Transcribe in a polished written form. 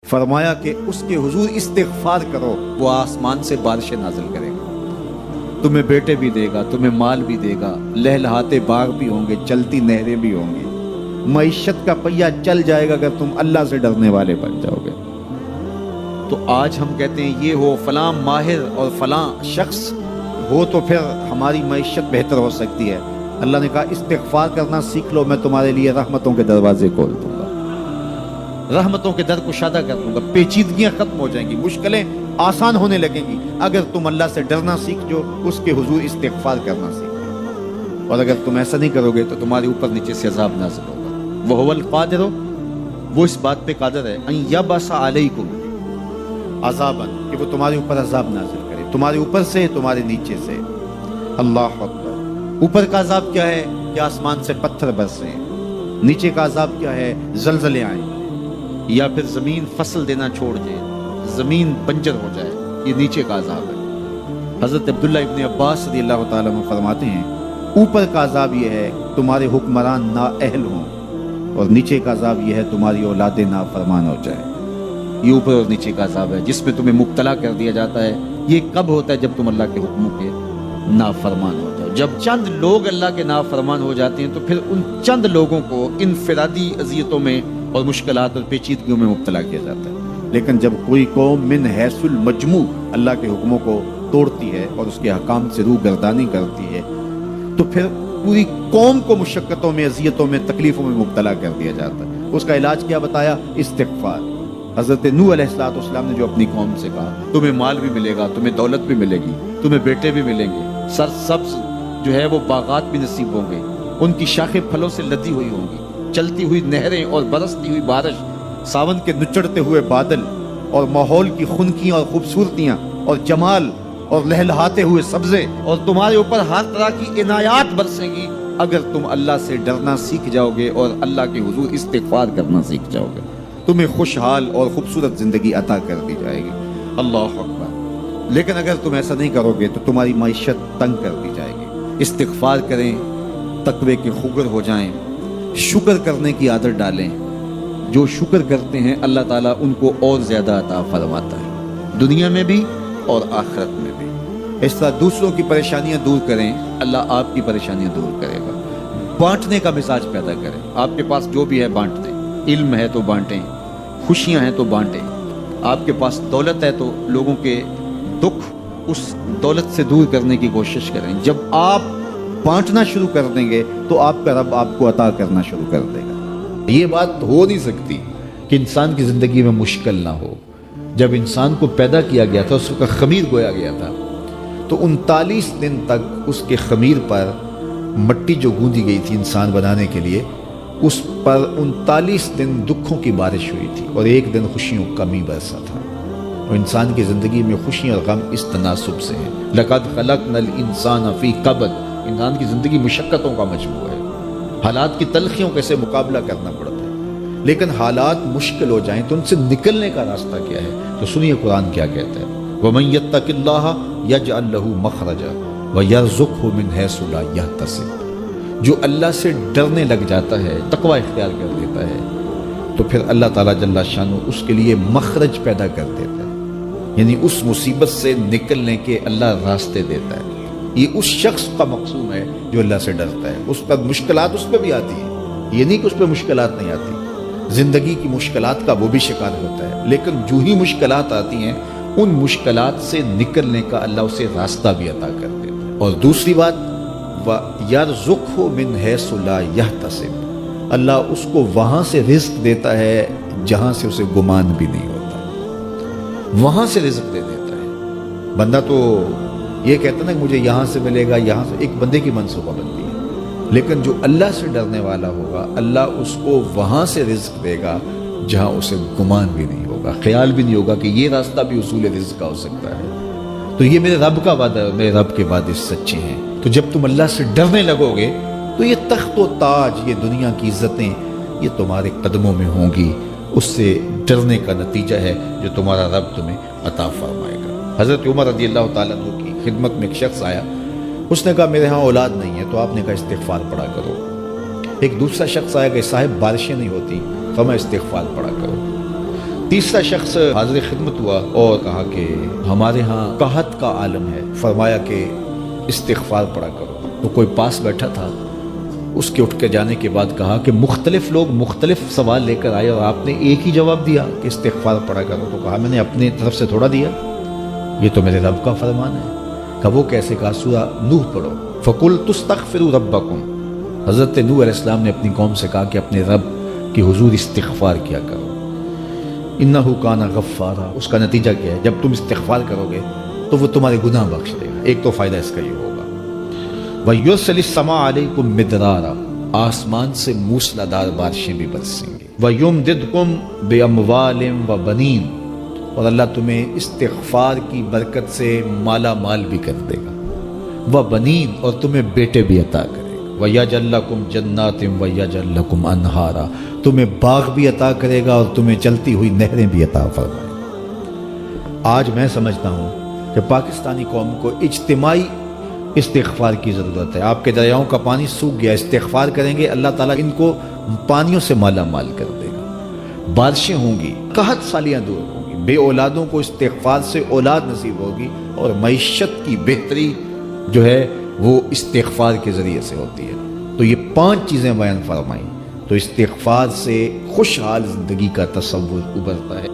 فرمایا کہ اس کے حضور استغفار کرو، وہ آسمان سے بارشیں نازل کرے گا، تمہیں بیٹے بھی دے گا، تمہیں مال بھی دے گا، لہلہاتے باغ بھی ہوں گے، چلتی نہریں بھی ہوں گی، معیشت کا پہیہ چل جائے گا اگر تم اللہ سے ڈرنے والے بن جاؤ گے۔ تو آج ہم کہتے ہیں یہ ہو فلاں ماہر اور فلاں شخص ہو تو پھر ہماری معیشت بہتر ہو سکتی ہے۔ اللہ نے کہا استغفار کرنا سیکھ لو، میں تمہارے لیے رحمتوں کے دروازے کھول دوں گا، رحمتوں کے در کشادہ کر دوں گا، پیچیدگیاں ختم ہو جائیں گی، مشکلیں آسان ہونے لگیں گی اگر تم اللہ سے ڈرنا سیکھ جو، اس کے حضور استغفار کرنا سیکھ جو۔ اور اگر تم ایسا نہیں کرو گے تو تمہارے اوپر نیچے سے عذاب نازل ہوگا۔ وَهُوَ الْقَادِرُ، وہ اس بات پہ قادر ہے، أَن يَبْعَثَ عَلَيْكُمْ عَذَابًا، کہ وہ تمہارے اوپر عذاب نازل کرے، تمہارے اوپر سے، تمہارے نیچے سے۔ اللہ اکبر۔ اوپر کا عذاب کیا ہے کہ آسمان سے پتھر برسیں، نیچے کا عذاب کیا ہے زلزلے آئیں، یا پھر زمین فصل دینا چھوڑ دے، زمین بنجر ہو جائے، یہ نیچے کا عذاب ہے۔ حضرت عبداللہ ابن عباس رضی اللہ تعالیٰ عنہ فرماتے ہیں اوپر کا عذاب یہ ہے تمہارے حکمران نااہل ہوں، اور نیچے کا عذاب یہ ہے تمہاری اولاد نافرمان ہو جائے۔ یہ اوپر اور نیچے کا عذاب ہے جس میں تمہیں مبتلا کر دیا جاتا ہے۔ یہ کب ہوتا ہے؟ جب تم اللہ کے حکموں کے نافرمان ہو جاؤ۔ جب چند لوگ اللہ کے نافرمان ہو جاتے ہیں تو پھر ان چند لوگوں کو انفرادی اذیتوں میں اور مشکلات اور پیچیدگیوں میں مبتلا کیا جاتا ہے۔ لیکن جب کوئی قوم من حیث المجموع اللہ کے حکموں کو توڑتی ہے اور اس کے احکام سے روگردانی کرتی ہے تو پھر پوری قوم کو مشقتوں میں، اذیتوں میں، تکلیفوں میں مبتلا کر دیا جاتا ہے۔ اس کا علاج کیا بتایا؟ استغفار۔ حضرت نوح علیہ السلام نے جو اپنی قوم سے کہا تمہیں مال بھی ملے گا، تمہیں دولت بھی ملے گی، تمہیں بیٹے بھی ملیں گے، سرسبز جو ہے وہ باغات بھی نصیب ہوں گے، ان کی شاخیں پھلوں سے لدی ہوئی ہوں گی، چلتی ہوئی نہریں اور برستی ہوئی بارش، ساون کے نچڑتے ہوئے بادل، اور ماحول کی خنکیاں اور خوبصورتیاں اور جمال اور لہلہاتے ہوئے سبزے، اور تمہارے اوپر ہر طرح کی عنایات برسیں گی اگر تم اللہ سے ڈرنا سیکھ جاؤ گے اور اللہ کے حضور استغفار کرنا سیکھ جاؤ گے، تمہیں خوشحال اور خوبصورت زندگی عطا کر دی جائے گی۔ اللہ اکبر۔ لیکن اگر تم ایسا نہیں کرو گے تو تمہاری معیشت تنگ کر دی جائے گی۔ استغفار کریں، تقوی کے خوگر ہو جائیں، شکر کرنے کی عادت ڈالیں۔ جو شکر کرتے ہیں اللہ تعالیٰ ان کو اور زیادہ عطا فرماتا ہے، دنیا میں بھی اور آخرت میں بھی۔ اس طرح دوسروں کی پریشانیاں دور کریں، اللہ آپ کی پریشانیاں دور کرے گا۔ بانٹنے کا مزاج پیدا کریں، آپ کے پاس جو بھی ہے بانٹ دیں، علم ہے تو بانٹیں، خوشیاں ہیں تو بانٹیں، آپ کے پاس دولت ہے تو لوگوں کے دکھ اس دولت سے دور کرنے کی کوشش کریں۔ جب آپ بانٹنا شروع کر دیں گے تو آپ کا رب آپ کو عطا کرنا شروع کر دے گا۔ یہ بات ہو نہیں سکتی کہ انسان کی زندگی میں مشکل نہ ہو۔ جب انسان کو پیدا کیا گیا تھا، اس کا خمیر گویا گیا تھا، تو 39 دن تک اس کے خمیر پر مٹی جو گوندی گئی تھی انسان بنانے کے لیے، اس پر 39 دن دکھوں کی بارش ہوئی تھی اور ایک دن خوشیوں کا می برسا تھا۔ اور انسان کی زندگی میں خوشی اور غم اس تناسب سے ہے۔ لَقَدْ خَلَقْنَا الْإِنسَانَ فِي كَبَدٍ۔ انسان کی زندگی مشقتوں کا مجموعہ ہے، حالات کی تلخیوں کا سے مقابلہ کرنا پڑتا ہے، لیکن حالات مشکل ہو جائیں تو ان سے نکلنے کا راستہ کیا ہے؟ تو سنیے قرآن کیا کہتا ہے، وَمَن يَتَّقِ اللَّهَ يَجْعَل لَّهُ مَخْرَجًا وَيَرْزُقْهُ مِنْ حَيْثُ لَا يَحْتَسِبُ۔ جو اللہ سے ڈرنے لگ جاتا ہے، تقوی اختیار کر لیتا ہے، تو پھر اللہ تعالیٰ جل شانہ اس کے لیے مخرج پیدا کر دیتا ہے، یعنی اس مصیبت سے نکلنے کے اللہ راستے دیتا ہے۔ یہ اس شخص کا مقصود ہے جو اللہ سے ڈرتا ہے۔ اس پر مشکلات اس پہ بھی آتی ہیں، یہ نہیں کہ اس پہ مشکلات نہیں آتی، زندگی کی مشکلات کا وہ بھی شکار ہوتا ہے، لیکن جو ہی مشکلات آتی ہیں ان مشکلات سے نکلنے کا اللہ اسے راستہ بھی عطا کر دیتا ہے۔ اور دوسری بات، وَيَرْزُقْهُ مِنْ حَيْثُ لَا يَحْتَسِبُ، اللہ اس کو وہاں سے رزق دیتا ہے جہاں سے اسے گمان بھی نہیں ہوتا، وہاں سے رزق دے دیتا ہے۔ بندہ تو یہ کہتا نا کہ مجھے یہاں سے ملے گا، یہاں سے، ایک بندے کی منصوبہ بندی ہے، لیکن جو اللہ سے ڈرنے والا ہوگا اللہ اس کو وہاں سے رزق دے گا جہاں اسے گمان بھی نہیں ہوگا، خیال بھی نہیں ہوگا کہ یہ راستہ بھی حصول رزق کا ہو سکتا ہے۔ تو یہ میرے رب کا وعدہ ہے، میرے رب کے وعدے سچے ہیں۔ تو جب تم اللہ سے ڈرنے لگو گے تو یہ تخت و تاج، یہ دنیا کی عزتیں، یہ تمہارے قدموں میں ہوں گی۔ اس سے ڈرنے کا نتیجہ ہے جو تمہارا رب تمہیں عطا فرمائے گا۔ حضرت عمر رضی اللہ تعالیٰ عنہ کی خدمت میں ایک شخص آیا، اس نے کہا میرے ہاں اولاد نہیں ہے، تو آپ نے کہا استغفار پڑھا کرو۔ ایک دوسرا شخص آیا کہ صاحب بارشیں نہیں ہوتی، فرمایا استغفار پڑھا کرو۔ تیسرا شخص حاضر خدمت ہوا اور کہا کہ ہمارے ہاں قحط کا عالم ہے، فرمایا کہ استغفار پڑھا کرو۔ تو کوئی پاس بیٹھا تھا، اس کے اٹھ کے جانے کے بعد کہا کہ مختلف لوگ مختلف سوال لے کر آئے اور آپ نے ایک ہی جواب دیا کہ استغفار پڑھا کرو۔ تو کہا میں نے اپنی طرف سے تھوڑا دیا، یہ تو میرے رب کا فرمان ہے۔ کہا وہ کیسے؟ کہا سورہ نوح پڑھو، فَقُلْتُ اسْتَغْفِرُوا رَبَّكُمْ۔ حضرت نوح علیہ السلام نے اپنی قوم سے کہا کہ اپنے رب کی حضور استغفار کیا کرو، اِنَّهُ كَانَ غَفَّارًا۔ اس کا نتیجہ کیا ہے؟ جب تم استغفار کرو گے تو وہ تمہارے گناہ بخش دے گا۔ ایک تو فائدہ اس کا یہ ہوگا، وَيُرْسِلِ السَّمَاءَ عَلَيْكُمْ مِدْرَارًا، آسمان سے موسلادھار بارشیں بھی برسیں گی، وَيُمْدِدْكُمْ بِأَمْوَالٍ وَبَنِينَ، اور اللہ تمہیں استغفار کی برکت سے مالا مال بھی کر دے گا، وَبَنِينَ، اور تمہیں بیٹے بھی عطا کرے گا، وَيَجْعَلْ لَكُمْ جَنَّاتٍ وَيَجْعَلْ لَكُمْ أَنْهَارًا، تمہیں باغ بھی عطا کرے گا اور تمہیں چلتی ہوئی نہریں بھی عطا فرمائے گا۔ آج میں سمجھتا ہوں کہ پاکستانی قوم کو اجتماعی استغفار کی ضرورت ہے۔ آپ کے دریاؤں کا پانی سوکھ گیا، استغفار کریں گے اللہ تعالیٰ ان کو پانیوں سے مالا مال کر دے گا، بارشیں ہوں گی، قحط سالیاں دور ہوں گی، بے اولادوں کو استغفار سے اولاد نصیب ہوگی، اور معیشت کی بہتری جو ہے وہ استغفار کے ذریعے سے ہوتی ہے۔ تو یہ 5 چیزیں بیان فرمائیں، تو استغفار سے خوشحال زندگی کا تصور ابھرتا ہے۔